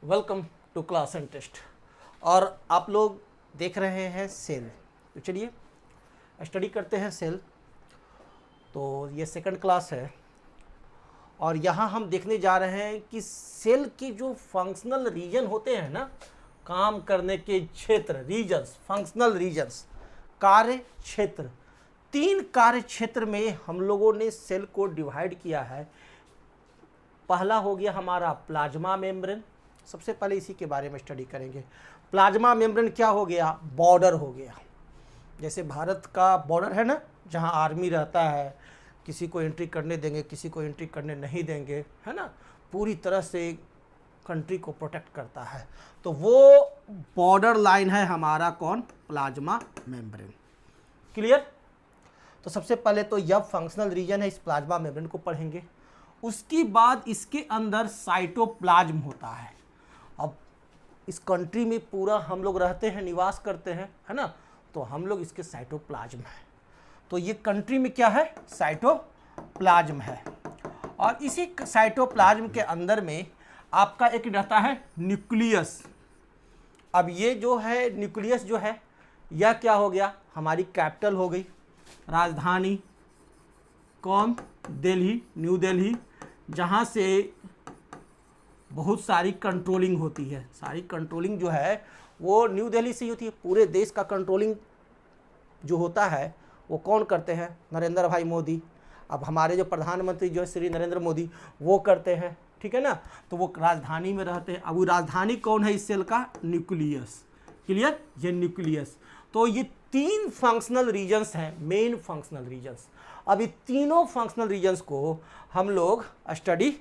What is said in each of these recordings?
Welcome to class and test. और आप लोग देख रहे हैं सेल, तो चलिए स्टडी करते हैं सेल। तो ये सेकंड क्लास है और यहाँ हम देखने जा रहे हैं कि सेल के जो फंक्शनल रीजन होते हैं ना, काम करने के क्षेत्र, रीजन्स, फंक्शनल रीजन्स, कार्य क्षेत्र, 3 कार्य क्षेत्र में हम लोगों ने सेल को डिवाइड किया है। पहला हो गया हमारा प्लाज्मा मेम्ब्रेन। सबसे पहले इसी के बारे में स्टडी करेंगे। प्लाज्मा मेम्ब्रेन क्या हो गया? बॉर्डर हो गया। जैसे भारत का बॉर्डर है ना, जहां आर्मी रहता है, किसी को एंट्री करने देंगे, किसी को एंट्री करने नहीं देंगे, है ना, पूरी तरह से कंट्री को प्रोटेक्ट करता है। तो वो बॉर्डर लाइन है हमारा कौन? Plasma membrane. क्लियर? तो सबसे पहले तो यह फंक्शनल रीजन है, इस प्लाज्मा मेम्ब्रेन को पढ़ेंगे। उसके बाद इसके अंदर साइटोप्लाज्म होता है। अब इस कंट्री में पूरा हम लोग रहते हैं, निवास करते हैं, है ना, तो हम लोग इसके साइटोप्लाज्म है। तो ये कंट्री में क्या है? साइटोप्लाज्म है। और इसी साइटोप्लाज्म के अंदर में आपका एक रहता है न्यूक्लियस। अब ये जो है न्यूक्लियस जो है, यह क्या हो गया? हमारी कैपिटल हो गई, राजधानी कौन? दिल्ली, न्यू दिल्ली, जहाँ से बहुत सारी कंट्रोलिंग होती है। सारी कंट्रोलिंग जो है वो न्यू दिल्ली से ही होती है। पूरे देश का कंट्रोलिंग जो होता है वो कौन करते हैं? नरेंद्र भाई मोदी। अब हमारे जो प्रधानमंत्री जो है श्री नरेंद्र मोदी, वो करते हैं, ठीक है ना। तो वो राजधानी में रहते हैं। अब वो राजधानी कौन है इस सेल का? न्यूक्लियस। क्लियर? ये न्यूक्लियस। तो ये 3 फंक्शनल रीजन्स हैं, मेन फंक्शनल रीजन्स। अब ये तीनों फंक्शनल रीजन्स को हम लोग स्टडी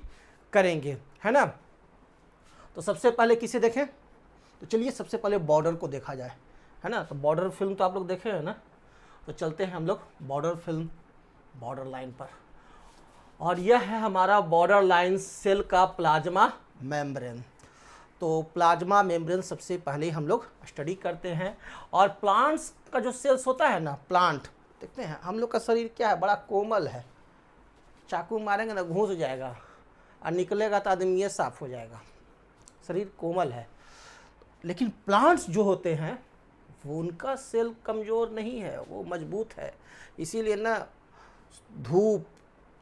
करेंगे, है ना। तो सबसे पहले किसे देखें? तो चलिए सबसे पहले बॉर्डर को देखा जाए, है ना। तो बॉर्डर फिल्म तो आप लोग देखे हैं ना। तो चलते हैं हम लोग बॉर्डर फिल्म, बॉर्डर लाइन पर। और यह है हमारा बॉर्डर लाइन सेल का प्लाज्मा मेम्ब्रेन। तो प्लाज्मा मेम्ब्रेन सबसे पहले हम लोग स्टडी करते हैं। और प्लांट्स का जो सेल्स होता है ना, प्लांट देखते हैं, हम लोग का शरीर क्या है? बड़ा कोमल है। चाकू मारेंगे ना घुस जाएगा, और निकलेगा तो आदमी ये साफ हो जाएगा। शरीर कोमल है। लेकिन प्लांट्स जो होते हैं वो, उनका सेल कमज़ोर नहीं है, वो मजबूत है। इसीलिए ना धूप,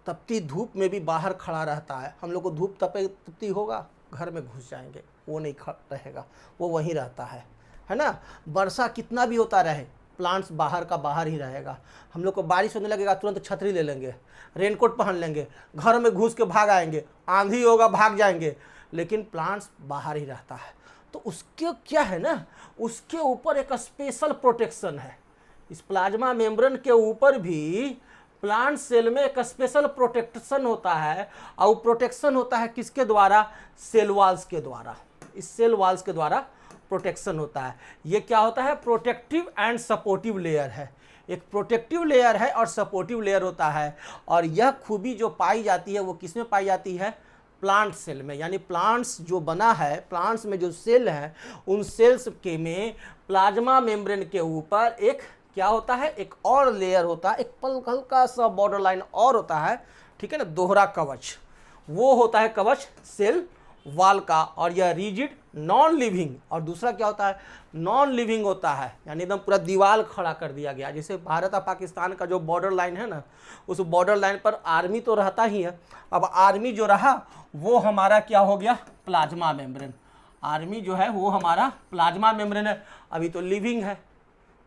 तपती धूप में भी बाहर खड़ा रहता है। हम लोग को धूप तपती होगा, घर में घुस जाएंगे, वो नहीं रहेगा, वो वहीं रहता है ना। वर्षा कितना भी होता रहे, प्लांट्स बाहर का बाहर ही रहेगा। हम लोग को बारिश होने लगेगा, तुरंत छतरी ले लेंगे, रेनकोट पहन लेंगे, घर में घुस के भाग आएंगे, आंधी होगा भाग जाएंगे, लेकिन प्लांट्स बाहर ही रहता है। तो उसके क्या है ना, उसके ऊपर एक स्पेशल प्रोटेक्शन है। इस प्लाज्मा मेम्ब्रेन के ऊपर भी प्लांट सेल में एक स्पेशल प्रोटेक्शन होता है। और प्रोटेक्शन होता है किसके द्वारा? सेल वॉल्स के द्वारा। इस सेल वॉल्स के द्वारा प्रोटेक्शन होता है। ये क्या होता है? प्रोटेक्टिव एंड सपोर्टिव लेयर है। एक प्रोटेक्टिव लेयर है और सपोर्टिव लेयर होता है। और यह खूबी जो पाई जाती है वो किसमें पाई जाती है? प्लांट सेल में। यानी प्लांट्स जो बना है, प्लांट्स में जो सेल है, उन सेल्स के में प्लाज्मा मेम्ब्रेन के ऊपर एक क्या होता है? एक और लेयर होता है, एक हल्का सा बॉर्डर लाइन और होता है, ठीक है ना, दोहरा कवच। वो होता है कवच सेल वाल का। और यह रिजिड नॉन लिविंग। और दूसरा क्या होता है? नॉन लिविंग होता है, यानी एकदम पूरा दीवार खड़ा कर दिया गया। जैसे भारत और पाकिस्तान का जो बॉर्डर लाइन है ना, उस बॉर्डर लाइन पर आर्मी तो रहता ही है। अब आर्मी जो रहा वो हमारा क्या हो गया? Plasma membrane. आर्मी जो है वो हमारा प्लाज्मा मेम्ब्रेन है। अभी तो लिविंग है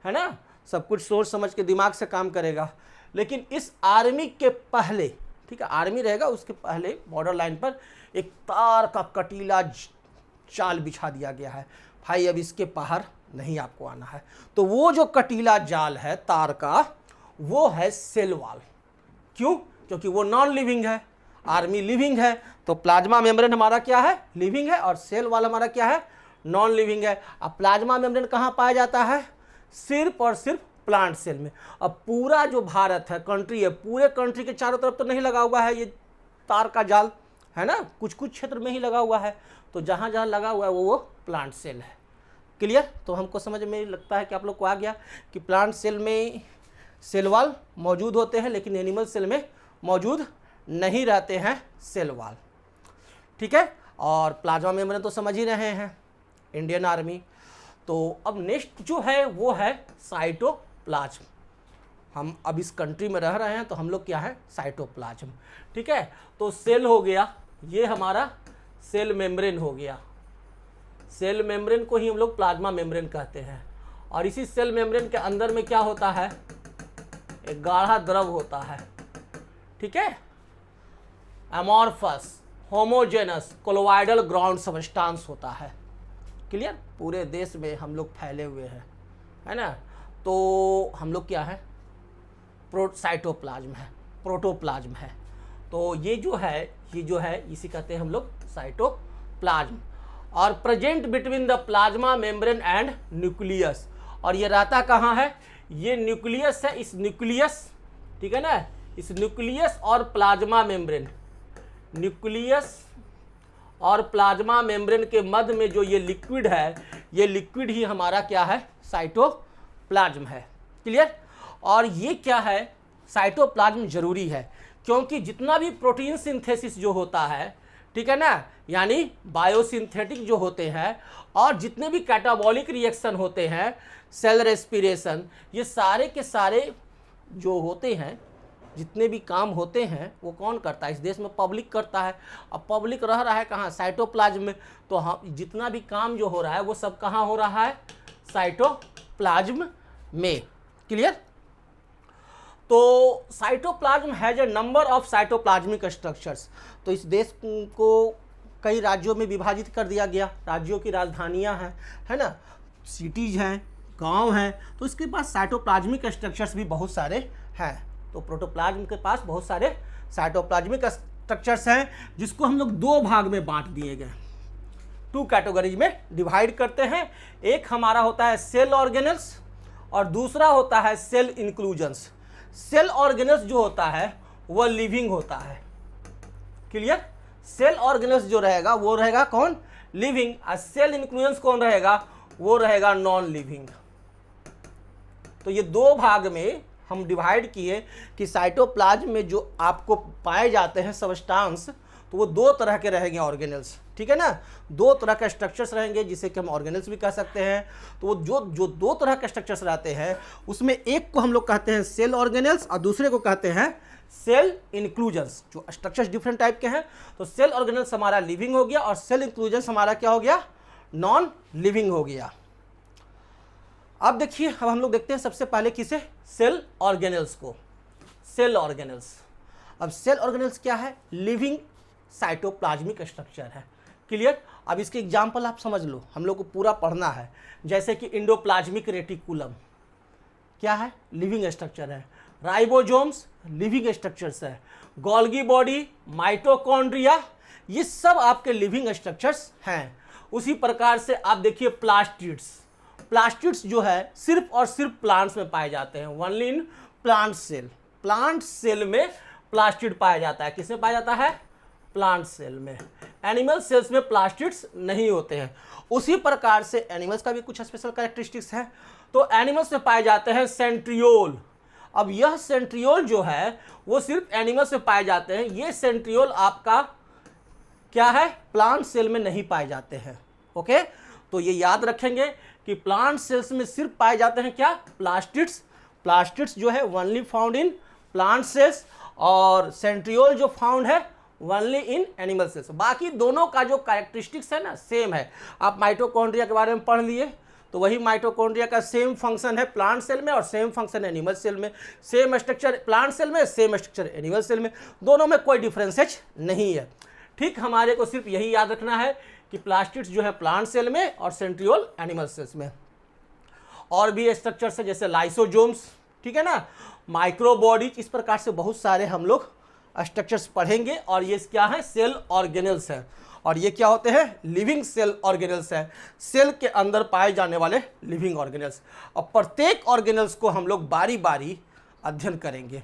ना, सब कुछ सोच समझ के दिमाग से काम करेगा। लेकिन इस आर्मी के पहले, ठीक है, आर्मी रहेगा, उसके पहले बॉर्डर लाइन पर एक तार का कटीला जाल बिछा दिया गया है। भाई अब इसके बाहर नहीं आपको आना है। तो वो जो कटीला जाल है तार का, वो है सेल वॉल। क्यों? क्योंकि वो नॉन लिविंग है, आर्मी लिविंग है। तो प्लाज्मा मेम्ब्रेन हमारा क्या है? लिविंग है। और सेल वॉल हमारा क्या है? नॉन लिविंग है। अब प्लाज्मा मेम्ब्रेन कहाँ पाया जाता है? सिर्फ और सिर्फ प्लांट सेल में। अब पूरा जो भारत है, कंट्री है, पूरे कंट्री के चारों तरफ तो नहीं लगा हुआ है ये तार का जाल, है ना, कुछ कुछ क्षेत्र में ही लगा हुआ है। तो जहाँ जहाँ लगा हुआ है वो प्लांट सेल है। क्लियर? तो हमको समझ में लगता है कि आप लोग को आ गया कि प्लांट सेल में सेल वॉल मौजूद होते हैं, लेकिन एनिमल सेल में मौजूद नहीं रहते हैं सेल वॉल। ठीक है। और प्लाज्मा मेम्ब्रेन तो समझ ही रहे हैं, इंडियन आर्मी। तो अब नेक्स्ट जो है वो है साइटोप्लाज्म। हम अब इस कंट्री में रह रहे हैं तो हम लोग क्या है, साइटोप्लाज्म। ठीक है, तो सेल हो गया, ये हमारा सेल मेम्ब्रेन हो गया। सेल मेम्ब्रेन को ही हम लोग प्लाज्मा मेम्ब्रेन कहते हैं। और इसी सेल मेम्ब्रेन के अंदर में क्या होता है, एक गाढ़ा द्रव होता है। ठीक है, amorphous homogeneous colloidal ground substance होता है। क्लियर, पूरे देश में हम लोग फैले हुए हैं, है ना। तो हम लोग क्या है, साइटोप्लाज्म है, प्रोटोप्लाज्म है। तो ये जो है इसी कहते हैं हम लोग साइटोप्लाज्म। और present between the plasma membrane and nucleus. और ये रहता कहाँ है, ये न्यूक्लियस है, इस न्यूक्लियस, ठीक है ना, इस न्यूक्लियस और प्लाज्मा मेम्ब्रेन, न्यूक्लियस और प्लाज्मा मेम्ब्रेन के मध्य में जो ये लिक्विड है, ये लिक्विड ही हमारा क्या है, साइटोप्लाज्म है। क्लियर। और ये क्या है, साइटोप्लाज्म जरूरी है क्योंकि जितना भी प्रोटीन सिंथेसिस जो होता है, ठीक है ना, यानी बायोसिंथेटिक जो होते हैं, और जितने भी कैटाबॉलिक रिएक्शन होते हैं, सेल रेस्पिरेशन, ये सारे के सारे जो होते हैं, जितने भी काम होते हैं, वो कौन करता है, इस देश में पब्लिक करता है। अब पब्लिक रह रहा है कहाँ, साइटोप्लाज्म में। तो हम जितना भी काम जो हो रहा है वो सब कहाँ हो रहा है, साइटोप्लाज्म में। क्लियर। तो cytoplasm has a number of cytoplasmic structures. तो इस देश को कई राज्यों में विभाजित कर दिया गया, राज्यों की राजधानियां हैं, है ना, सिटीज हैं, गांव हैं, तो इसके पास साइटोप्लाज्मिक स्ट्रक्चर्स भी बहुत सारे हैं। तो प्रोटोप्लाज्म के पास बहुत सारे साइटोप्लाज्मिक स्ट्रक्चर्स हैं, जिसको हम लोग दो भाग में बांट दिए गए, टू कैटेगरीज में डिवाइड करते हैं। एक हमारा होता है सेल ऑर्गेनेल्स और दूसरा होता है सेल इंक्लूजन्स। सेल ऑर्गेनेल्स जो होता है वह लिविंग होता है। क्लियर। सेल ऑर्गेनेल्स जो रहेगा वो रहेगा कौन, लिविंग। और सेल इंक्लूजन्स कौन रहेगा, वो रहेगा नॉन लिविंग। तो ये दो भाग में हम डिवाइड किए कि साइटोप्लाज्म में जो आपको पाए जाते हैं सबस्टांस, तो वो दो तरह के रहेंगे ऑर्गेनेल्स। ठीक है ना, दो तरह के स्ट्रक्चर्स रहेंगे जिसे कि हम ऑर्गेनेल्स भी कह सकते हैं। तो वो जो दो तरह के स्ट्रक्चर्स रहते हैं, उसमें एक को हम लोग कहते हैं सेल ऑर्गेनेल्स और दूसरे को कहते हैं सेल इंक्लूजन्स। जो स्ट्रक्चर्स डिफरेंट टाइप के हैं। तो सेल ऑर्गेनेल्स हमारा लिविंग हो गया और सेल इंक्लूजन्स हमारा क्या हो गया, नॉन लिविंग हो गया। अब देखिए, अब हम लोग देखते हैं सबसे पहले किसे, सेल ऑर्गेनेल्स को। सेल ऑर्गेनेल्स, अब सेल ऑर्गेनेल्स क्या है, लिविंग साइटोप्लाज्मिक स्ट्रक्चर है। क्लियर। अब इसके एग्जाम्पल आप समझ लो, हम लोग को पूरा पढ़ना है। जैसे कि इंडोप्लाज्मिक रेटिकुलम क्या है, लिविंग स्ट्रक्चर है। राइबोसोम्स लिविंग स्ट्रक्चर्स है। गोल्गी बॉडी, माइटोकॉन्ड्रिया, ये सब आपके लिविंग स्ट्रक्चर्स हैं। उसी प्रकार से आप देखिए प्लास्टिड्स। प्लास्टिड्स जो है सिर्फ और सिर्फ प्लांट्स में पाए जाते हैं, only in plant cell. Plant cell में प्लास्टिड पाया जाता है। किसमें पाया जाता है, प्लांट सेल में। एनिमल सेल्स में प्लास्टिड्स नहीं होते हैं। उसी प्रकार से एनिमल्स का भी कुछ स्पेशल कैरेक्टरिस्टिक्स है। तो एनिमल्स में पाए जाते हैं सेंट्रियोल। अब यह सेंट्रियोल जो है वो सिर्फ एनिमल्स में पाए जाते हैं। ये सेंट्रियोल आपका क्या है, प्लांट सेल में नहीं पाए जाते हैं। ओके, तो ये याद रखेंगे कि प्लांट सेल्स में सिर्फ पाए जाते हैं क्या, प्लास्टिड्स। प्लास्टिड्स जो है only found in plant cells, और सेंट्रियोल जो फाउंड है ओनली इन एनिमल सेल्स। बाकी दोनों का जो कैरेक्टरिस्टिक्स है ना, सेम है। आप माइटोकॉन्ड्रिया के बारे में पढ़ लिए, तो वही माइटोकॉन्ड्रिया का सेम फंक्शन है प्लांट सेल में और सेम फंक्शन एनिमल सेल में। सेम स्ट्रक्चर प्लांट सेल में, सेम स्ट्रक्चर एनिमल सेल में, दोनों में कोई डिफरेंसेज नहीं है। ठीक, हमारे को सिर्फ यही याद रखना है कि प्लास्टिड्स जो है प्लांट सेल में और सेंट्रियोल एनिमल सेल्स में। और भी स्ट्रक्चर्स है जैसे लाइसोजोम्स, ठीक है ना, माइक्रोबॉडीज, इस प्रकार से बहुत सारे हम लोग स्ट्रक्चर्स पढ़ेंगे। और ये क्या है, सेल ऑर्गेनेल्स है। और ये क्या होते हैं, लिविंग सेल ऑर्गेनेल्स है, सेल के अंदर पाए जाने वाले लिविंग ऑर्गेनेल्स। और प्रत्येक ऑर्गेनेल्स को हम लोग बारी बारी अध्ययन करेंगे।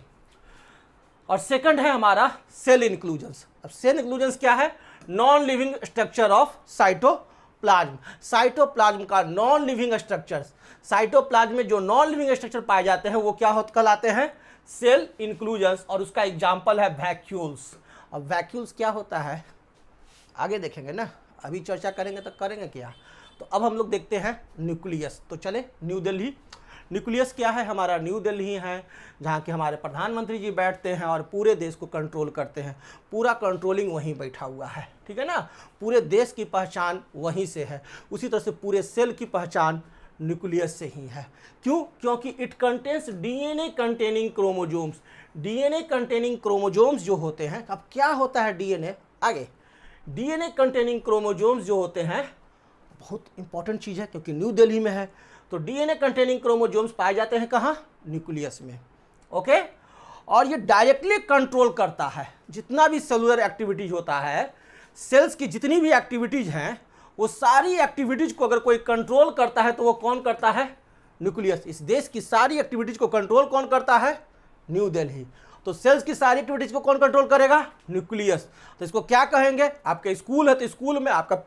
और सेकंड है हमारा सेल इंक्लूजन्स। अब सेल इंक्लूजन्स क्या है, non living structure of cytoplasm. Cytoplasm का नॉन लिविंग स्ट्रक्चर्स, साइटोप्लाज्म में जो नॉन लिविंग स्ट्रक्चर पाए जाते हैं वो क्या कहलाते हैं, सेल इंक्लूजन्स। और उसका एग्जाम्पल है वैक्यूल्स। अब वैक्यूल्स क्या होता है, आगे देखेंगे ना, अभी चर्चा करेंगे तो करेंगे क्या। तो अब हम लोग देखते हैं न्यूक्लियस। तो चले न्यू दिल्ली। न्यूक्लियस क्या है? हमारा न्यू दिल्ली है, जहाँ के हमारे प्रधानमंत्री जी बैठते हैं और पूरे देश को कंट्रोल करते हैं। पूरा कंट्रोलिंग वहीं बैठा हुआ है, ठीक है ना। पूरे देश की पहचान वहीं से है। उसी तरह से पूरे सेल की पहचान न्यूक्लियस से ही है। क्यों? क्योंकि it contains DNA containing chromosomes. DNA containing chromosomes जो होते हैं, अब क्या होता है डीएनए? आगे डीएनए कंटेनिंग क्रोमोजोम्स जो होते हैं बहुत इंपॉर्टेंट चीज़ है, क्योंकि न्यू दिल्ली में है। तो डीएनए कंटेनिंग क्रोमोजोम्स पाए जाते हैं कहाँ? न्यूक्लियस में। ओके, और ये डायरेक्टली कंट्रोल करता है जितना भी सेलुलर एक्टिविटीज होता है। सेल्स की जितनी भी एक्टिविटीज हैं, वो सारी एक्टिविटीज को अगर कोई कंट्रोल करता है तो वो कौन करता है? न्यूक्लियस। इस देश की सारी एक्टिविटीज को कंट्रोल कौन करता है? न्यू दिल्ली। तो सेल्स की सारी एक्टिविटीज को कौन कंट्रोल करेगा? न्यूक्लियस। तो इसको क्या कहेंगे? आपका स्कूल है तो स्कूल में, आपका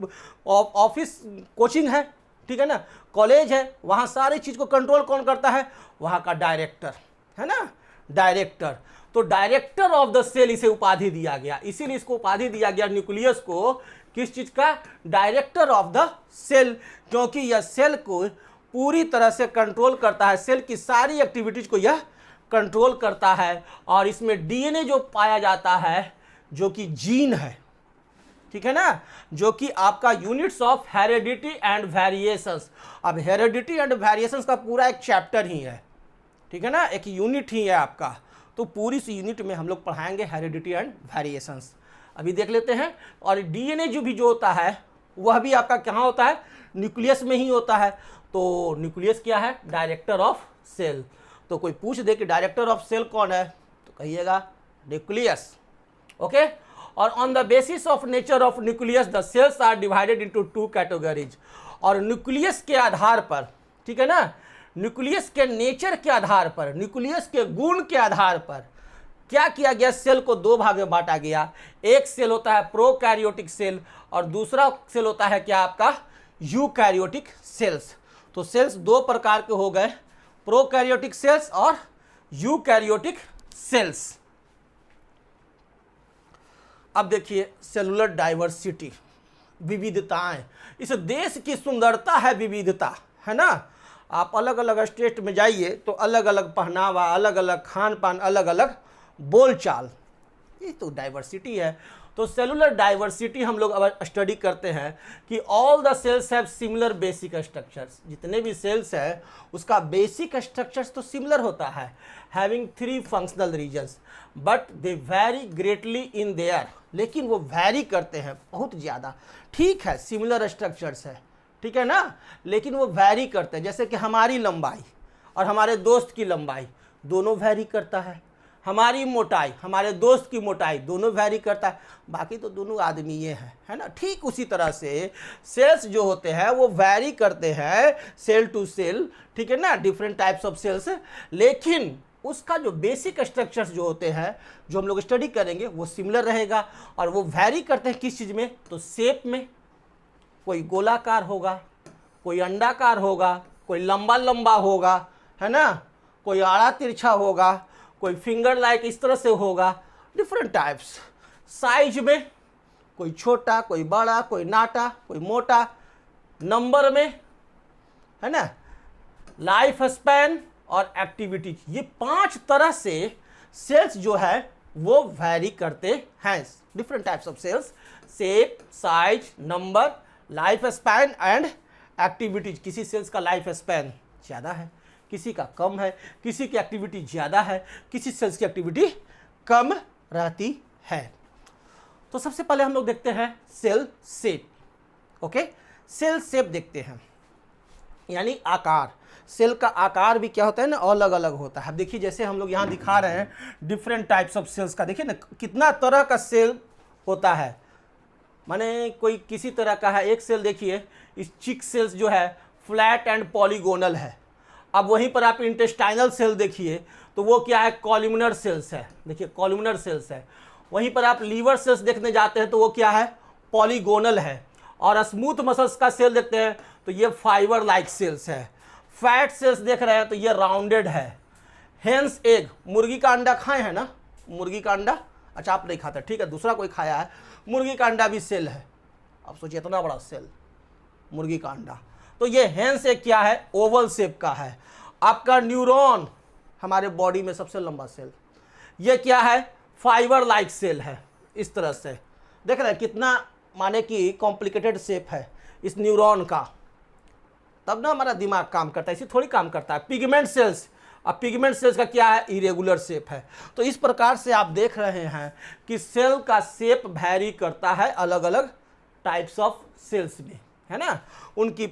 ऑफिस कोचिंग है, ठीक है ना, कॉलेज है, वहाँ सारी चीज़ को कंट्रोल कौन करता है? वहाँ का डायरेक्टर, है ना, डायरेक्टर। तो डायरेक्टर ऑफ द सेल इसे उपाधि दिया गया, इसीलिए इसको उपाधि दिया गया न्यूक्लियस को। किस चीज़ का? डायरेक्टर ऑफ द सेल, क्योंकि यह सेल को पूरी तरह से कंट्रोल करता है। सेल की सारी एक्टिविटीज को यह कंट्रोल करता है। और इसमें डीएनए जो पाया जाता है, जो कि जीन है, ठीक है ना, जो कि आपका units of heredity and variations. अब हेरिडिटी एंड वेरिएशंस का पूरा एक चैप्टर ही है, ठीक है ना, एक यूनिट ही है आपका। तो पूरी इस यूनिट में हम लोग पढ़ाएंगे हेरिडिटी एंड वेरिएशंस। अभी देख लेते हैं। और डीएनए जो होता है वह भी आपका कहाँ होता है? न्यूक्लियस में ही होता है। तो न्यूक्लियस क्या है? Director of cell. तो कोई पूछ दे कि डायरेक्टर ऑफ सेल कौन है, तो कहिएगा न्यूक्लियस। ओके, और on the basis of nature of nucleus the cells are divided into 2 categories. और न्यूक्लियस के आधार पर, ठीक है ना, न्यूक्लियस के नेचर के आधार पर, न्यूक्लियस के गुण के आधार पर क्या किया गया? सेल को 2 भाग में बांटा गया। एक सेल होता है प्रोकैरियोटिक सेल और दूसरा सेल होता है क्या आपका? Eukaryotic cells. तो सेल्स 2 प्रकार के हो गए, प्रोकैरियोटिक सेल्स और यूकैरियोटिक सेल्स। अब देखिए सेलुलर डाइवर्सिटी, विविधताएं। इस देश की सुंदरता है विविधता, है ना। आप अलग अलग स्टेट में जाइए तो अलग अलग पहनावा, अलग अलग खान पान, अलग अलग बोलचाल, ये तो डाइवर्सिटी है। तो सेलुलर डाइवर्सिटी हम लोग अब स्टडी करते हैं कि all the cells have similar basic structures. जितने भी सेल्स है उसका बेसिक स्ट्रक्चर्स तो सिमिलर होता है, having 3 functional regions, but they vary greatly in there. लेकिन वो वैरी करते हैं बहुत ज़्यादा। ठीक है, सिमिलर स्ट्रक्चर्स है, ठीक है ना, लेकिन वो वैरी करते हैं। जैसे कि हमारी लंबाई और हमारे दोस्त की लंबाई दोनों वैरी करता है। हमारी मोटाई, हमारे दोस्त की मोटाई दोनों वैरी करता है। बाकी तो दोनों आदमी ये हैं, है ना। ठीक उसी तरह से सेल्स जो होते हैं वो वैरी करते हैं सेल टू सेल, ठीक है ना, डिफरेंट टाइप्स ऑफ सेल्स। लेकिन उसका जो बेसिक स्ट्रक्चर्स जो होते हैं, जो हम लोग स्टडी करेंगे, वो सिमिलर रहेगा। और वो वैरी करते हैं किस चीज़ में? तो शेप में। कोई गोलाकार होगा, कोई अंडाकार होगा, कोई लंबा लंबा होगा, है ना, कोई आड़ा तिरछा होगा, कोई फिंगर लाइक इस तरह से होगा, डिफरेंट टाइप्स। साइज में कोई छोटा, कोई बड़ा, कोई नाटा, कोई मोटा। नंबर में, है ना, लाइफ स्पैन और एक्टिविटी, ये 5 तरह से सेल्स जो है वो वैरी करते हैं। Different types of cells, shape, size, number, life span and activities. किसी सेल्स का लाइफ स्पैन ज़्यादा है, किसी का कम है, किसी की एक्टिविटी ज़्यादा है, किसी सेल्स की एक्टिविटी कम रहती है। तो सबसे पहले हम लोग देखते हैं cell shape. Okay, cell shape देखते हैं, यानी आकार। सेल का आकार भी क्या होता है ना, अलग अलग होता है। अब देखिए जैसे हम लोग यहाँ दिखा रहे हैं डिफरेंट टाइप्स ऑफ सेल्स का, देखिए ना कितना तरह का सेल होता है। माने कोई किसी तरह का है, एक सेल देखिए इस चिक सेल्स जो है फ्लैट एंड पॉलीगोनल है। अब वहीं पर आप इंटेस्टाइनल सेल देखिए तो वो क्या है, कॉलमनर सेल्स है। देखिए कॉलमनर सेल्स है। वहीं पर आप लीवर सेल्स देखने जाते हैं तो वो क्या है, पॉलीगोनल है। और स्मूथ मसल्स का सेल देखते हैं तो ये फाइबर लाइक सेल्स है। फैट सेल्स देख रहे हैं तो ये राउंडेड है। हेंस एग, मुर्गी का अंडा खाए हैं ना, मुर्गी का अंडा, अच्छा आप नहीं खाते, ठीक है, दूसरा कोई खाया है। मुर्गी का अंडा भी सेल है, अब सोचिए इतना बड़ा सेल, मुर्गी का अंडा। तो ये हेंस एक क्या है, ओवल शेप का है। आपका न्यूरॉन हमारे बॉडी में सबसे लंबा सेल, ये क्या है, फाइबर लाइक सेल है। इस तरह से देख रहे हैं कितना माने कि कॉम्प्लिकेटेड शेप है इस न्यूरॉन का, तब ना हमारा दिमाग काम करता है, इसी थोड़ी काम करता है। पिगमेंट सेल्स, अब पिगमेंट सेल्स का क्या है, इरेगुलर शेप है। तो इस प्रकार से आप देख रहे हैं कि सेल का शेप वैरी करता है अलग अलग टाइप्स ऑफ सेल्स में, है ना, उनकी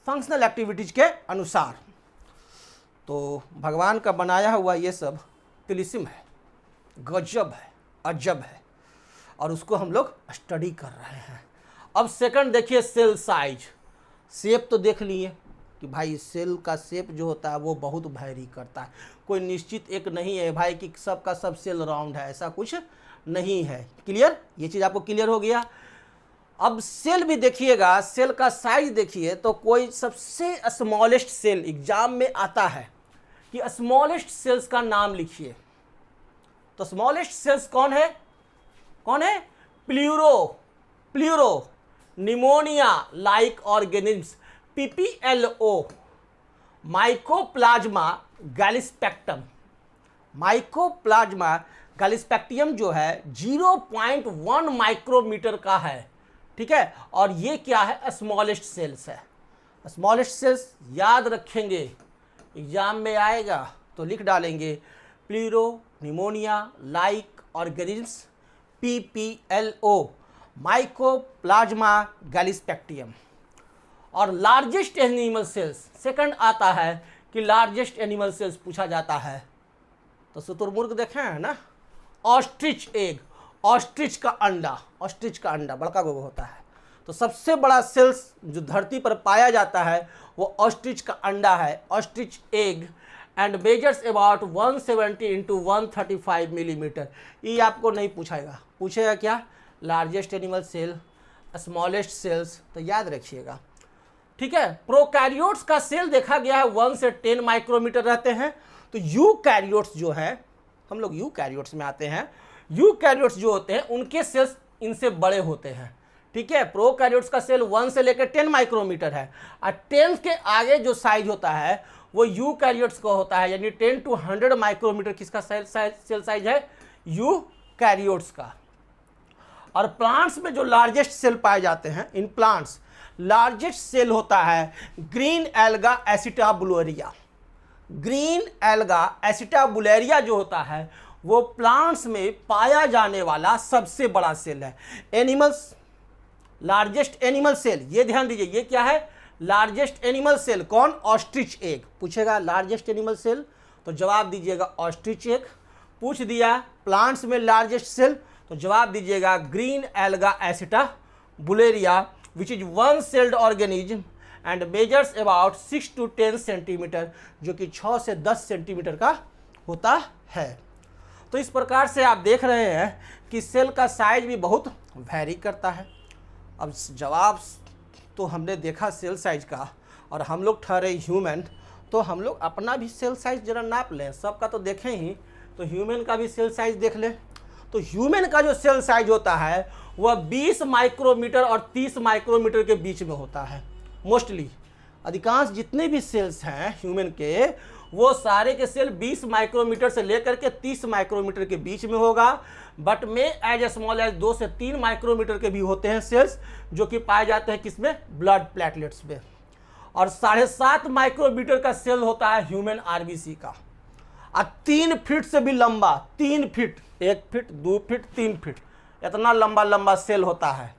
फंक्शनल एक्टिविटीज के अनुसार। तो भगवान का बनाया हुआ ये सब तिलिस्म है, गजब है, अजब है, और उसको हम लोग स्टडी कर रहे हैं। अब सेकंड देखिए, सेल साइज। शेप तो देख लिए कि भाई सेल का शेप जो होता है वो बहुत वैरी करता है, कोई निश्चित एक नहीं है भाई कि सबका सब सेल राउंड है, ऐसा कुछ नहीं है। क्लियर, ये चीज़ आपको क्लियर हो गया। अब सेल भी देखिएगा, सेल का साइज देखिए तो कोई सबसे स्मॉलेस्ट सेल एग्जाम में आता है कि स्मॉलेस्ट सेल्स का नाम लिखिए, तो स्मॉलेस्ट सेल्स कौन है, कौन है, pleuro pneumonia like organisms, PPLO, mycoplasma gallisepticum. Mycoplasma gallisepticum जो है 0.1 माइक्रोमीटर का है, ठीक है, और ये क्या है, स्मॉलेस्ट सेल्स है। स्मॉलेस्ट सेल्स याद रखेंगे, एग्जाम में आएगा तो लिख डालेंगे pleuro pneumonia like organisms, PPLO, mycoplasma gallisepticum. और लार्जेस्ट एनिमल सेल्स, सेकंड आता है कि लार्जेस्ट एनिमल सेल्स पूछा जाता है, तो शुतुरमुर्ग देखे हैं ना, ऑस्ट्रिच एग, ऑस्ट्रिच का अंडा, ऑस्ट्रिच का अंडा बड़का गोगो होता है। तो सबसे बड़ा सेल्स जो धरती पर पाया जाता है वो ऑस्ट्रिच का अंडा है, ostrich egg, and measures about 170 into 135 millimetre. ये आपको नहीं पूछाएगा, पूछेगा क्या, largest animal cell, smallest cells, तो याद रखिएगा, ठीक है। प्रोकैरियोट्स का सेल देखा गया है 1 से 10 माइक्रोमीटर रहते हैं। तो यूकैरियोट्स जो है, हम लोग यूकैरियोट्स में आते हैं, यूकैरियोट्स जो होते हैं उनके सेल्स इनसे बड़े होते हैं, ठीक है। प्रोकैरियोट्स का सेल 1 से लेकर 10 माइक्रोमीटर है, और 10 के आगे जो साइज होता है वो यूकैरियोट्स का होता है, यानी 10 to 100 माइक्रोमीटर किसका सेल साइज है, यूकैरियोट्स का। और प्लांट्स में जो लार्जेस्ट सेल पाए जाते हैं, इन प्लांट्स लार्जेस्ट सेल होता है ग्रीन एल्गा एसिटाबुलेरिया। ग्रीन एल्गा एसिटाबुलेरिया जो होता है वो प्लांट्स में पाया जाने वाला सबसे बड़ा सेल है। एनिमल्स, लार्जेस्ट एनिमल सेल, ये ध्यान दीजिए, ये क्या है, लार्जेस्ट एनिमल सेल कौन, ऑस्ट्रिच एग। पूछेगा लार्जेस्ट एनिमल सेल तो जवाब दीजिएगा ऑस्ट्रिच एग। पूछ दिया प्लांट्स में लार्जेस्ट सेल तो जवाब दीजिएगा green alga acetabularia, which is one celled organism and measures about 6 to 10 centimetre, जो कि 6 से 10 सेंटीमीटर का होता है। तो इस प्रकार से आप देख रहे हैं कि सेल का साइज भी बहुत वैरी करता है। अब जवाब तो हमने देखा सेल साइज का, और हम लोग ठहरे ह्यूमन, तो हम लोग अपना भी सेल साइज जरा नाप लें, सबका तो देखें ही, तो ह्यूमन का भी सेल साइज देख लें। तो ह्यूमन का जो सेल साइज होता है वह 20 माइक्रोमीटर और 30 माइक्रोमीटर के बीच में होता है। मोस्टली अधिकांश जितने भी सेल्स हैं ह्यूमन के, वो सारे के सेल 20 माइक्रोमीटर से लेकर के 30 माइक्रोमीटर के बीच में होगा, बट में एज स्मॉल एज 2 से 3 माइक्रोमीटर के भी होते हैं सेल्स, जो कि पाए जाते हैं किसमें, ब्लड प्लेटलेट्स में। और 7.5 माइक्रोमीटर का सेल होता है ह्यूमन आरबीसी का, और 3 फीट से भी लंबा, 3 फीट, 1 फीट, 2 फीट, 3 फीट, इतना लंबा लंबा सेल होता है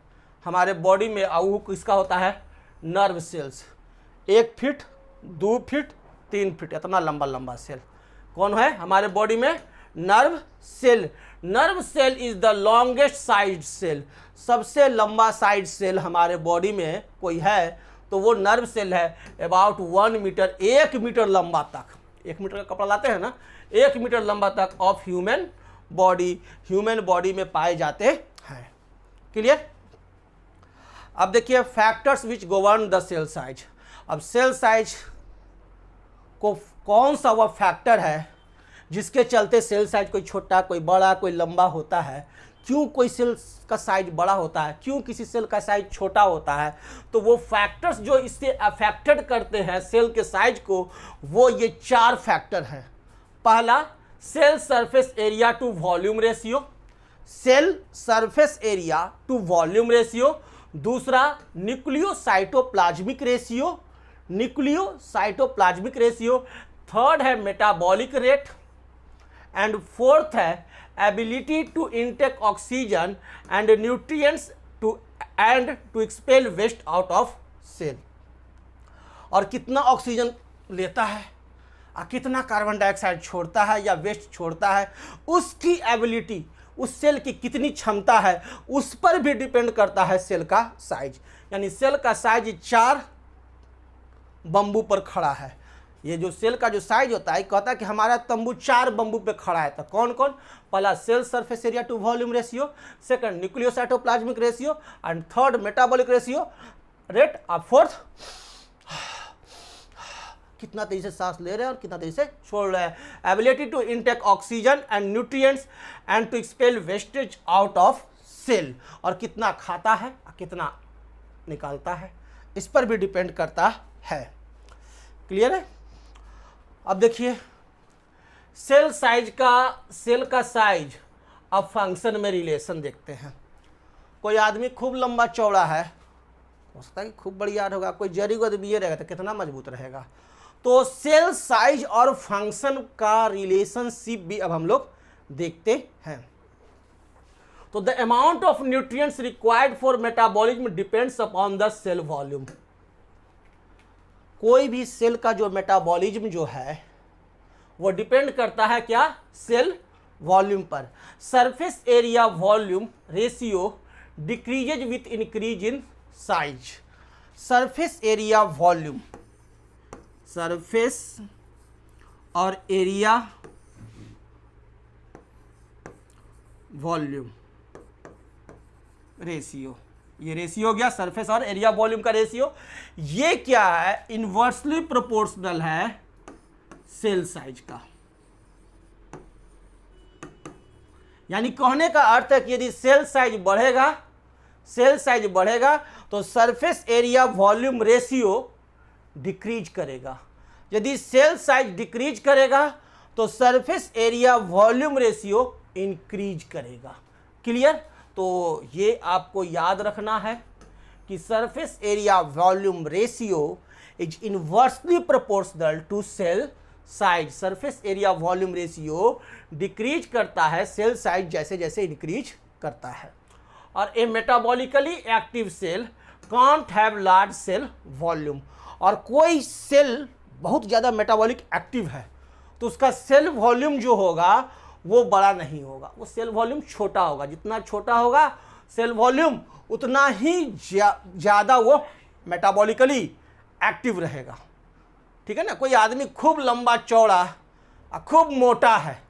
हमारे बॉडी में। और किसका होता है, nerve cells, 1 feet, 2 feet, 3 feet, इतना लंबा लंबा सेल कौन है हमारे बॉडी में, nerve cell. Nerve cell is the longest side cell, सबसे लंबा साइड सेल हमारे बॉडी में कोई है तो वो नर्व सेल है। अबाउट 1 मीटर, 1 मीटर लंबा तक, 1 मीटर का कपड़ा लाते हैं ना, 1 मीटर लंबा तक ऑफ ह्यूमन बॉडी में पाए जाते हैं। क्लियर। अब देखिए factors which govern the cell size. अब सेल साइज को कौन सा वह फैक्टर है जिसके चलते सेल साइज कोई छोटा, कोई बड़ा, कोई लंबा होता है, क्यों कोई सेल का साइज बड़ा होता है, क्यों किसी सेल का साइज छोटा होता है, तो वो फैक्टर्स जो इससे अफेक्टेड करते हैं सेल के साइज को, वो ये 4 फैक्टर हैं। पहला, cell surface area to volume ratio, cell surface area to volume ratio. दूसरा, nucleocytoplasmic ratio, nucleocytoplasmic ratio. Third है मेटाबॉलिक रेट, एंड फोर्थ है ability to intake oxygen and nutrients to expel waste out of cell. और कितना oxygen लेता है और कितना carbon dioxide छोड़ता है या वेस्ट छोड़ता है, उसकी एबिलिटी, उस सेल की कितनी क्षमता है, उस पर भी डिपेंड करता है सेल का साइज। यानी सेल का साइज 4 बम्बू पर खड़ा है। ये जो सेल का जो साइज होता है, कहता है कि हमारा तंबू 4 बम्बू पे खड़ा है। तो कौन कौन? पहला cell surface area to volume ratio, second nucleocytoplasmic ratio, and third metabolic ratio rate, और फोर्थ कितना तेजी से सांस ले रहे हैं और कितना तेजी से छोड़ रहे हैं, ability to intake oxygen and nutrients and to expel wastage out of cell, और कितना खाता है और कितना निकालता है, इस पर भी डिपेंड करता है। क्लियर है? अब देखिए सेल का साइज अब फंक्शन में रिलेशन देखते हैं। कोई आदमी खूब लंबा चौड़ा है, हो सकता है कि खूब बढ़िया होगा, कोई जरी को भी रहेगा तो कितना मजबूत रहेगा। तो सेल साइज और फंक्शन का रिलेशनशिप भी अब हम लोग देखते हैं। तो the amount of nutrients required for metabolism depends upon the cell volume. कोई भी सेल का जो मेटाबॉलिज्म जो है वो डिपेंड करता है क्या? सेल वॉल्यूम पर। Surface area volume ratio decreases with increase in size. Surface area volume, surface और एरिया वॉल्यूम रेशियो, ये रेशियो हो गया सरफेस और एरिया वॉल्यूम का रेशियो। ये क्या है? इनवर्सली प्रोपोर्शनल है सेल साइज का। यानी कहने का अर्थ है कि यदि सेल साइज बढ़ेगा तो surface area volume ratio decrease करेगा। यदि सेल साइज डिक्रीज करेगा तो surface area volume ratio increase करेगा। क्लियर? तो ये आपको याद रखना है कि surface area volume ratio is inversely proportional to cell size. Surface area volume ratio decrease करता है सेल साइज जैसे जैसे इंक्रीज करता है। और a metabolically active cell can't have large cell volume. और कोई सेल बहुत ज़्यादा मेटाबॉलिक एक्टिव है तो उसका सेल वॉल्यूम जो होगा वो बड़ा नहीं होगा, वो सेल वॉल्यूम छोटा होगा। जितना छोटा होगा सेल वॉल्यूम उतना ही ज़्यादा वो मेटाबॉलिकली एक्टिव रहेगा। ठीक है ना? कोई आदमी खूब लंबा चौड़ा और खूब मोटा है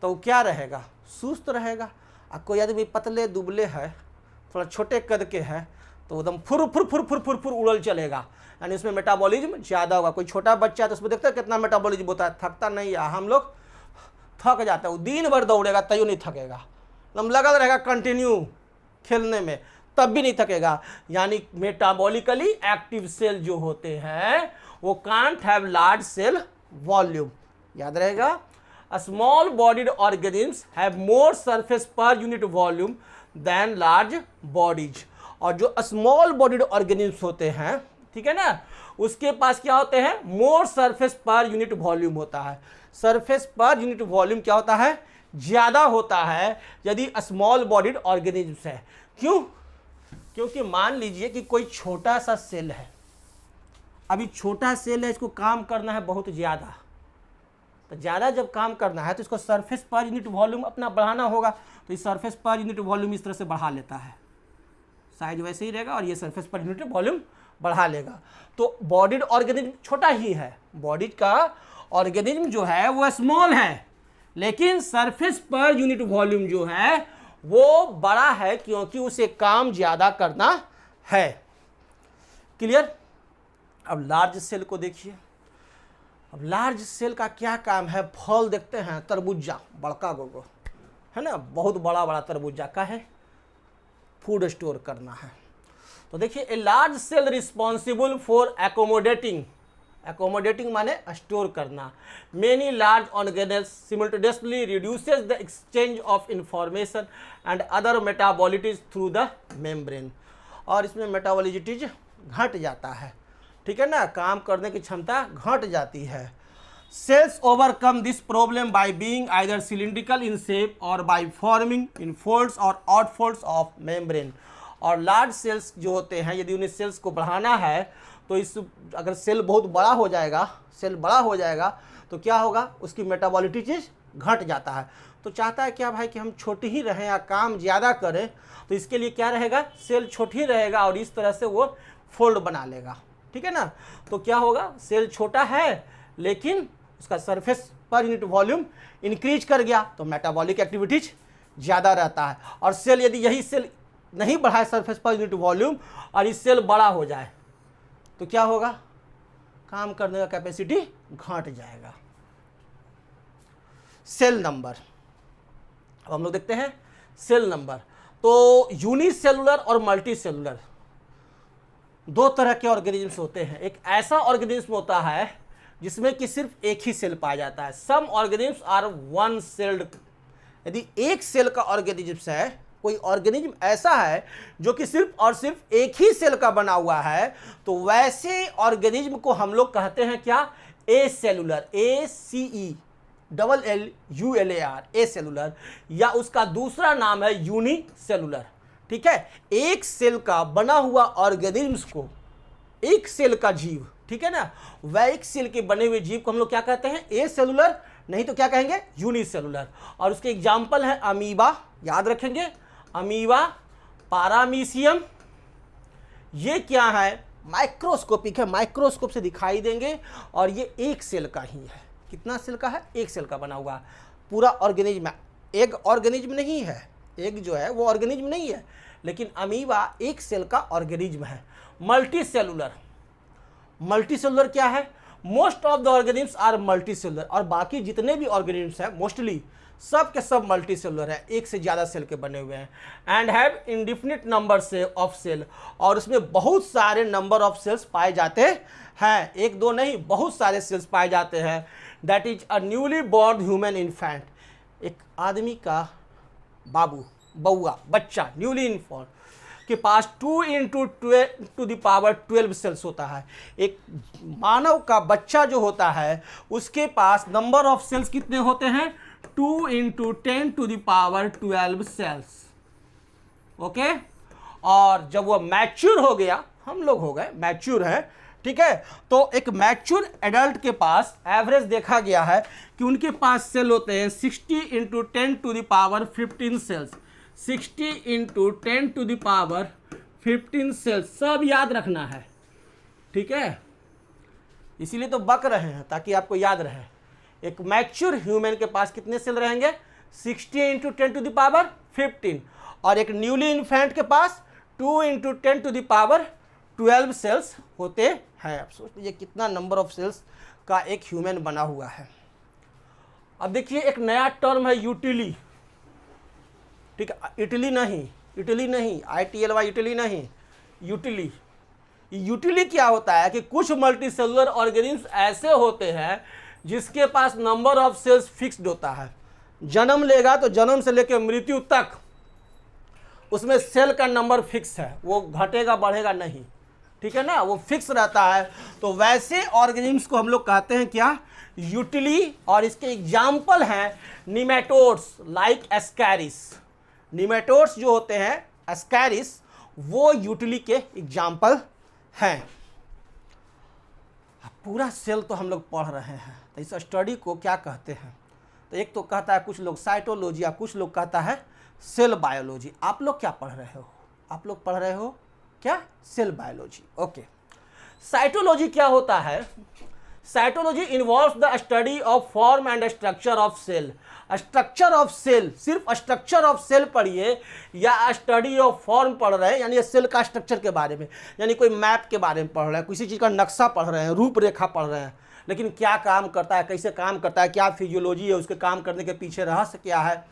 तो क्या रहेगा? सुस्त रहेगा। और कोई आदमी पतले दुबले है, थोड़ा छोटे कद के है, तो एकदम फुर फुर फुर फुर फुर फुर उड़ल चलेगा, यानी उसमें मेटाबॉलिज्म ज़्यादा होगा। कोई छोटा बच्चा है तो उसमें देखते हैं कितना मेटाबॉलिज्म होता है, थकता नहीं है। हम लोग थक जाता है, वो दिन भर दौड़ेगा तैयो नहीं थकेगा, एकदम लगा रहेगा कंटिन्यू खेलने में, तब भी नहीं थकेगा। यानी मेटाबॉलिकली एक्टिव सेल जो होते हैं वो can't have large cell volume. याद रहेगा? Small bodied organisms have more surface per unit volume than large bodies. और जो स्मॉल बॉडीड ऑर्गेनिम्स होते हैं, ठीक है ना, उसके पास क्या होते हैं? मोर सरफेस पर यूनिट वॉल्यूम होता है। सरफेस पर यूनिट वॉल्यूम क्या होता है? ज़्यादा होता है यदि स्मॉल बॉडीड ऑर्गेनिम्स है। क्यों? क्योंकि मान लीजिए कि कोई छोटा सा सेल है, अभी छोटा सेल है, इसको काम करना है बहुत ज़्यादा, तो ज़्यादा जब काम करना है तो इसको सरफेस पर यूनिट वॉल्यूम अपना बढ़ाना होगा। तो इस सरफेस पर यूनिट वॉल्यूम इस तरह से बढ़ा लेता है, साइज वैसे ही रहेगा और ये सरफेस पर यूनिट वॉल्यूम बढ़ा लेगा। तो बॉडीड ऑर्गेनिज्म छोटा ही है, बॉडीज का ऑर्गेनिज्म जो है वो स्मॉल है, लेकिन सरफेस पर यूनिट वॉल्यूम जो है वो बड़ा है क्योंकि उसे काम ज़्यादा करना है। क्लियर? अब लार्ज सेल को देखिए। अब लार्ज सेल का क्या काम है? फल देखते हैं, तरबूजा बड़का गोगो है ना, बहुत बड़ा बड़ा तरबूजा का है, फूड स्टोर करना है। तो देखिए, a large cell responsible for accommodating, accommodating माने स्टोर करना, many large organelles simultaneously reduces the exchange of information and other metabolites through the membrane. और इसमें मेटाबॉलिटीज घट जाता है, ठीक है ना, काम करने की क्षमता घट जाती है। Cells overcome this problem by being either cylindrical in shape और बाय फॉर्मिंग इन फोल्ड्स और आउट फोल्ड्स ऑफ मेम्ब्रेन। और लार्ज सेल्स जो होते हैं, यदि उन्हें सेल्स को बढ़ाना है तो इस अगर सेल बहुत बड़ा हो जाएगा, सेल बड़ा हो जाएगा तो क्या होगा, उसकी मेटाबॉलिटीज घट जाता है। तो चाहता है क्या भाई कि हम छोटी ही रहें या काम ज़्यादा करें, तो इसके लिए क्या रहेगा, सेल छोटी रहेगा और इस तरह से वो फोल्ड बना लेगा, ठीक है ना। तो क्या होगा, सेल छोटा है लेकिन उसका surface per unit volume increase कर गया तो मेटाबॉलिक एक्टिविटीज ज़्यादा रहता है। और सेल यदि यही सेल नहीं बढ़ाए सरफेस पर यूनिट वॉल्यूम और इस सेल बड़ा हो जाए तो क्या होगा, काम करने का कैपेसिटी घट जाएगा। सेल नंबर, अब हम लोग देखते हैं सेल नंबर। तो यूनिसेलुलर और मल्टी सेलुलर दो तरह के ऑर्गेनिज्म्स होते हैं। एक ऐसा ऑर्गेनिज्म होता है जिसमें कि सिर्फ एक ही सेल पाया जाता है, सम ऑर्गेनिज्म्स आर वन सेल्ड। यदि एक सेल का ऑर्गेनिज्म है, कोई ऑर्गेनिज्म ऐसा है जो कि सिर्फ और सिर्फ एक ही सेल का बना हुआ है, तो वैसे ऑर्गेनिज्म को हम लोग कहते हैं क्या, ए सेलुलर, ACELLULAR, ए सेलुलर, या उसका दूसरा नाम है यूनिसेलुलर, ठीक है। एक सेल का बना हुआ ऑर्गेनिज्म को, एक सेल का जीव, ठीक है ना, वह एक सेल के बने हुए जीव को हम लोग क्या कहते हैं, ए सेलुलर, नहीं तो क्या कहेंगे, यूनिसेलुलर। और उसके एग्जाम्पल है अमीबा, याद रखेंगे, अमीबा, पारामीशियम। ये क्या है, माइक्रोस्कोपिक है, माइक्रोस्कोप से दिखाई देंगे। और ये एक सेल का ही है, कितना सेल का है, एक सेल का बना हुआ है। पूरा ऑर्गेनिज्म, एक ऑर्गेनिज्म नहीं है, एक जो है वो ऑर्गेनिज्म नहीं है, लेकिन अमीबा एक सेल का ऑर्गेनिज्म है। मल्टी सेलुलर, मल्टी सेलुलर क्या है, most of the organisms are multicellular. और बाकी जितने भी ऑर्गेनिज्म्स हैं मोस्टली सब के सब मल्टी सेलुलर है, एक से ज़्यादा सेल के बने हुए हैं। एंड हैव इंडिफिनिट नंबर से ऑफ सेल, और उसमें बहुत सारे नंबर ऑफ सेल्स पाए जाते हैं, एक दो नहीं, बहुत सारे सेल्स पाए जाते हैं। That is a newly born human infant, एक आदमी का बाबू, बउआ, बच्चा, न्यूली इन्फॉर्म के पास 2 × 10⁻12 सेल्स होता है। एक मानव का बच्चा जो होता है उसके पास नंबर ऑफ सेल्स कितने होते हैं, 2 × 10⁻12 सेल्स, ओके। और जब वह मैच्योर हो गया, हम लोग हो गए मैच्योर हैं, ठीक है, तो एक मैच्योर एडल्ट के पास एवरेज देखा गया है कि उनके पास सेल होते हैं 60 × 10⁻15 सेल्स, 60 × 10⁻15 सेल्स, सब याद रखना है, ठीक है, इसीलिए तो बक रहे हैं ताकि आपको याद रहे। एक मैच्योर ह्यूमन के पास कितने सेल रहेंगे, 60 × 10⁻15, और एक न्यूली इन्फेंट के पास 2 × 10⁻12 सेल्स होते हैं। अब सोच लीजिए कितना नंबर ऑफ सेल्स का एक ह्यूमन बना हुआ है। अब देखिए एक नया टर्म है यूटिली, ठीक है, इटली नहीं, इटली नहीं, ITLY इटली नहीं, यूटिली। यूटिली क्या होता है कि कुछ मल्टी सेलुलर ऑर्गेनिज्म्स ऐसे होते हैं जिसके पास नंबर ऑफ सेल्स फिक्स्ड होता है, जन्म लेगा तो जन्म से लेकर मृत्यु तक उसमें सेल का नंबर फिक्स है, वो घटेगा बढ़ेगा नहीं, ठीक है ना, वो फिक्स रहता है। तो वैसे ऑर्गेनिज्म्स को हम लोग कहते हैं क्या, यूटिली। और इसके एग्जाम्पल हैं निमेटोड्स लाइक एस्कैरिस, निमेटोड्स जो होते हैं एस्कैरिस, वो यूटिली के एग्जाम्पल हैं। पूरा सेल तो हम लोग पढ़ रहे हैं, तो इस स्टडी को क्या कहते हैं, तो एक तो कहता है कुछ लोग साइटोलॉजी, या कुछ लोग कहता है सेल बायोलॉजी। आप लोग क्या पढ़ रहे हो, आप लोग पढ़ रहे हो क्या, सेल बायोलॉजी, ओके। साइटोलॉजी क्या होता है, cytology involves the study of form and structure of cell. Structure of cell, सिर्फ स्ट्रक्चर ऑफ सेल पढ़िए या स्टडी ऑफ फॉर्म पढ़ रहे हैं, यानी सेल का स्ट्रक्चर के बारे में, यानी कोई मैप के बारे में पढ़ रहे हैं, किसी चीज़ का नक्शा पढ़ रहे हैं, रूपरेखा पढ़ रहे हैं, लेकिन क्या काम करता है, कैसे काम करता है, क्या फिजियोलॉजी है, उसके काम करने के पीछे रहस्य क्या है,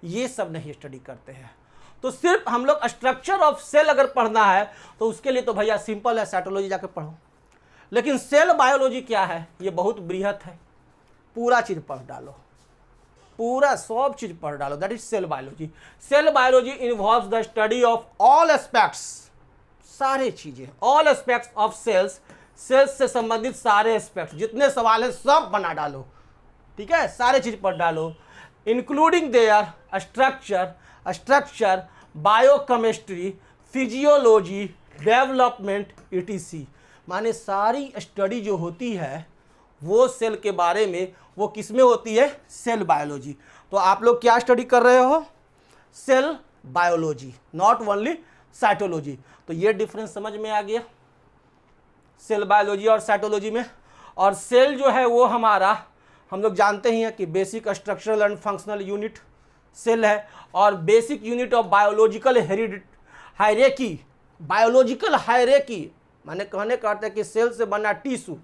ये सब नहीं स्टडी करते हैं। तो सिर्फ हम लोग स्ट्रक्चर ऑफ सेल अगर पढ़ना है तो उसके लिए तो भैया सिंपल है, साइटोलॉजी जाके पढ़ो। लेकिन सेल बायोलॉजी क्या है, ये बहुत बृहत है, पूरा चीज़ पढ़ डालो, पूरा सब चीज़ पढ़ डालो, that is cell biology. Cell biology involves the study of all aspects, सारे चीज़ें, all aspects of cells, cells से संबंधित सारे एस्पेक्ट्स, जितने सवाल हैं सब बना डालो, ठीक है, सारे चीज़ पढ़ डालो, including there structure, biochemistry, physiology, development, etc। माने सारी स्टडी जो होती है वो सेल के बारे में, वो किस में होती है, सेल बायोलॉजी। तो आप लोग क्या स्टडी कर रहे हो, cell biology, not only cytology. तो ये डिफरेंस समझ में आ गया सेल बायोलॉजी और साइटोलॉजी में। और सेल जो है वो हमारा, हम लोग जानते ही हैं कि basic structural and functional unit cell है, और basic unit of biological hierarchy, biological hierarchy माने कहने का अर्थ है कि सेल से बना टिश्यू,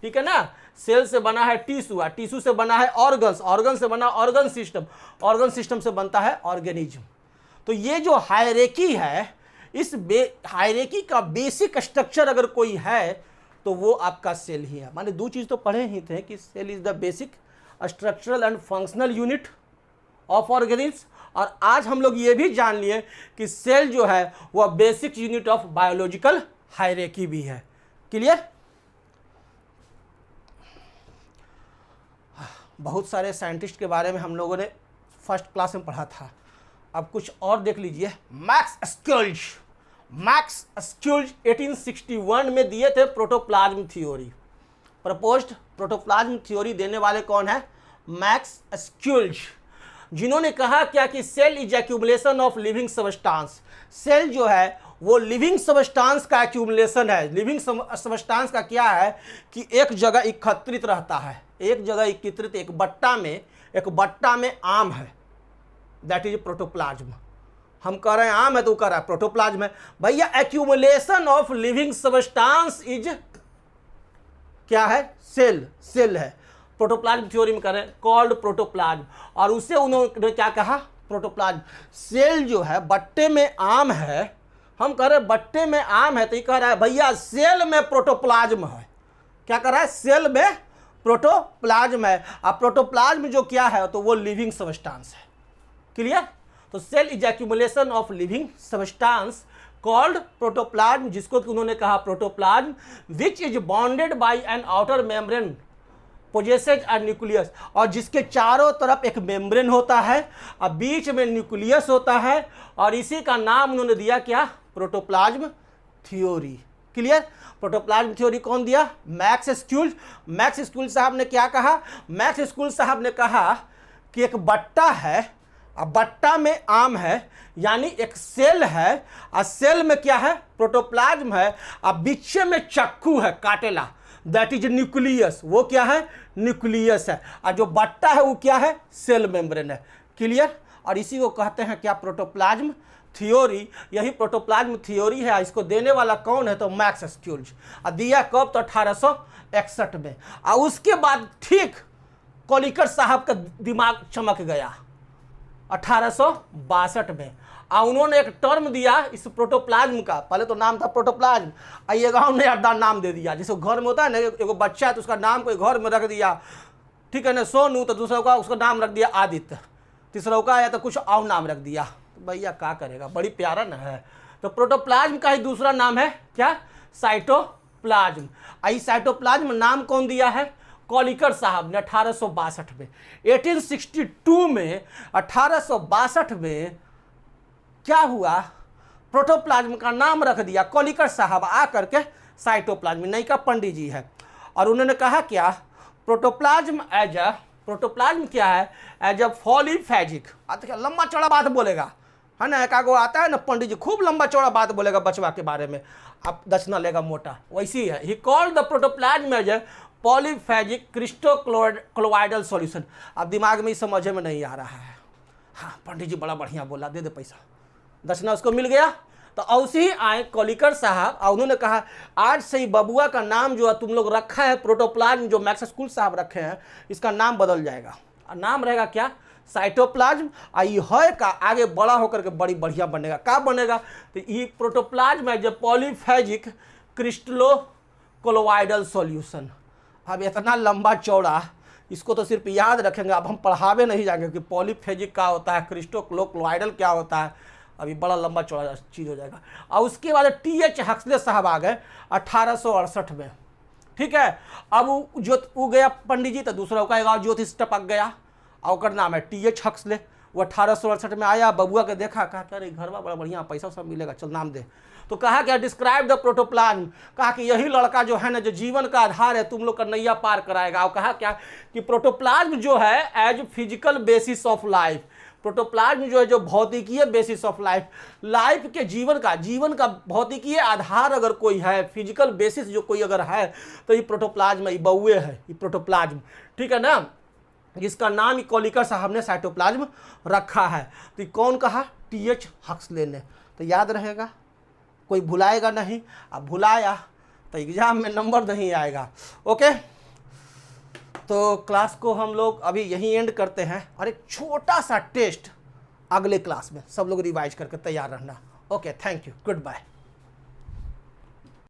ठीक है ना, सेल से बना है टिश्यू, और टिश्यू से बना है ऑर्गन्स, ऑर्गन से बना ऑर्गन सिस्टम, ऑर्गन सिस्टम से बनता है ऑर्गेनिज्म। तो ये जो हायरार्की है, इस हायरार्की का बेसिक स्ट्रक्चर अगर कोई है तो वो आपका सेल ही है। माने दो चीज़ तो पढ़े ही थे कि cell is the basic structural and functional unit of organism, और आज हम लोग ये भी जान लिए कि सेल जो है वह basic unit of biological hierarchy भी है। क्लियर? बहुत सारे साइंटिस्ट के बारे में हम लोगों ने फर्स्ट क्लास में पढ़ा था, अब कुछ और देख लीजिए। मैक्स स्क्यूल्ज 1861 में दिए थे protoplasm theory, proposed protoplasm theory देने वाले कौन है, मैक्स स्क्यूल्ज, जिन्होंने कहा क्या कि cell is accumulation of living substance. Cell जो है वो लिविंग सबस्टांस का एक्यूमुलेशन है। लिविंग सबस्टांस का क्या है कि एक जगह एकत्रित रहता है, एक जगह एकत्रित, एक बट्टा में आम है, दैट इज प्रोटोप्लाज्म। हम कह रहे हैं आम है तो कह रहा है प्रोटोप्लाज्म है। भैया accumulation of living substance is क्या है, सेल है। प्रोटोप्लाज्म थ्योरी में कह रहे हैं कॉल्ड प्रोटोप्लाज्म, और उससे उन्होंने क्या कहा, प्रोटोप्लाज्म। सेल जो है बट्टे में आम है, हम कह रहे हैं बट्टे में आम है, तो ये कह रहा है भैया सेल में प्रोटोप्लाज्म है। क्या कर रहा है, सेल में प्रोटोप्लाज्म है। अब प्रोटोप्लाज्म जो क्या है तो वो लिविंग सबस्टांस है। क्लियर? तो cell is accumulation of living substance called protoplasm, जिसको कि उन्होंने कहा protoplasm, which is bounded by an outer membrane possesses a nucleus, और जिसके चारों तरफ एक मेम्ब्रेन होता है और बीच में न्यूक्लियस होता है, और इसी का नाम उन्होंने दिया क्या, protoplasm theory. Clear? Protoplasm theory कौन दिया, मैक्स स्क्यूल्ज। मैक्स स्क्यूल्ज साहब ने क्या कहा, मैक्स स्क्यूल्ज साहब ने कहा कि एक बट्टा है, अब बट्टा में आम है, यानी एक सेल है, और सेल में क्या है, प्रोटोप्लाज्म है, और बीच में चक्कू है, काटेला, दैट इज न्यूक्लियस। वो क्या है, न्यूक्लियस है, और जो बट्टा है वो क्या है, सेल मेम्ब्रेन है। क्लियर? और इसी को कहते हैं क्या, प्रोटोप्लाज्म थ्योरी। यही प्रोटोप्लाज्म थ्योरी है। इसको देने वाला कौन है, तो मैक्स स्क्यूल्ज। और दिया कब, तो 1861 में। और उसके बाद ठीक कोलिकर साहब का दिमाग चमक गया 1862 में, और उन्होंने एक टर्म दिया इस प्रोटोप्लाज्म का। पहले तो नाम था प्रोटोप्लाज्म, और ये गाँव ने अड्डा नाम दे दिया। जैसे घर में होता है ना, एगो बच्चा है तो उसका नाम कोई घर में रख दिया, ठीक है ना, सोनू, तो दूसरा का उसका नाम रख दिया आदित्य, तीसरा का या तो कुछ और नाम रख दिया। तो भैया क्या करेगा, बड़ी प्यारा ना है। तो प्रोटोप्लाज्म का ही दूसरा नाम है क्या, साइटोप्लाज्म। आई साइटोप्लाज्म नाम कौन दिया है, कोलिकर साहब ने 1862 में। 1862 में, 1862 में क्या हुआ, प्रोटोप्लाज्म का नाम रख दिया कोलिकर साहब आ करके साइटोप्लाज्म। नहीं का पंडित जी है, और उन्होंने कहा क्या, प्रोटोप्लाज्म प्रोटोप्लाज्म क्या है, एज अ पॉलीफेजिक। क्या लंबा चौड़ा बात बोलेगा, है ना, एक आगो आता है ना पंडित जी, खूब लंबा चौड़ा बात बोलेगा बचवा के बारे में, आप दक्षिणा लेगा मोटा, वैसी है। ही called the protoplasm as a polyphasic crystallocolloidal solution. अब दिमाग में ही समझ में नहीं आ रहा है। हाँ पंडित जी बड़ा बढ़िया बोला, दे दे पैसा, दक्षिणा उसको मिल गया। तो ऐसे ही आए कोलिकर साहब, और उन्होंने कहा आज से ही बबुआ का नाम जो है तुम लोग रखा है प्रोटोप्लाज्म, जो मैक्स स्क्यूल्ज साहब रखे हैं, इसका नाम बदल जाएगा, और नाम रहेगा क्या, साइटोप्लाज्म, आई है का आगे बड़ा होकर के बड़ी बढ़िया बनेगा। क्या बनेगा? तो ये प्रोटोप्लाज्म है जो पॉलीफेजिक क्रिस्टलो कोलोइडल सॉल्यूशन। अब इतना लंबा चौड़ा, इसको तो सिर्फ याद रखेंगे, अब हम पढ़ावे नहीं जाएंगे कि पॉलीफेजिक क्या होता है, क्रिस्टलो कोलोइडल क्या होता है, अभी बड़ा लंबा चौड़ा चीज़ हो जाएगा। और उसके बाद टी.एच. हक्सले साहब आ गए 1868 में, ठीक है। अब वो गया पंडित जी, तो दूसरा का ज्योतिष टपक गया, और नाम है टी.एच. हक्सले। वो 1868 में आया, बबुआ के देखा, कहा अरे घरवा बड़ा बढ़िया, पैसा सब मिलेगा, चल नाम दे। तो कहा क्या? Describe the protoplasm. कहा कि यही लड़का जो है ना, जो जीवन का आधार है, तुम लोग का नैया पार कराएगा। और कहा क्या कि प्रोटोप्लाज्म जो है as physical basis of life, protoplasm जो है जो भौतिकीय बेसिस ऑफ लाइफ, लाइफ के जीवन का भौतिकीय आधार अगर कोई है, फिजिकल बेसिस जो कोई अगर है, तो ये प्रोटोप्लाज्म, ये बउए है, ये प्रोटोप्लाज्म, ठीक है ना, जिसका नाम कोलिकर साहब ने साइटोप्लाज्म रखा है। तो ये कौन कहा? टी.एच. हक्सले ने। तो याद रहेगा, कोई भुलाएगा नहीं। अब भुलाया तो एग्जाम में नंबर नहीं आएगा। ओके, तो क्लास को हम लोग अभी यहीं एंड करते हैं, और एक छोटा सा टेस्ट अगले क्लास में, सब लोग रिवाइज करके तैयार रहना। Okay, thank you, good bye.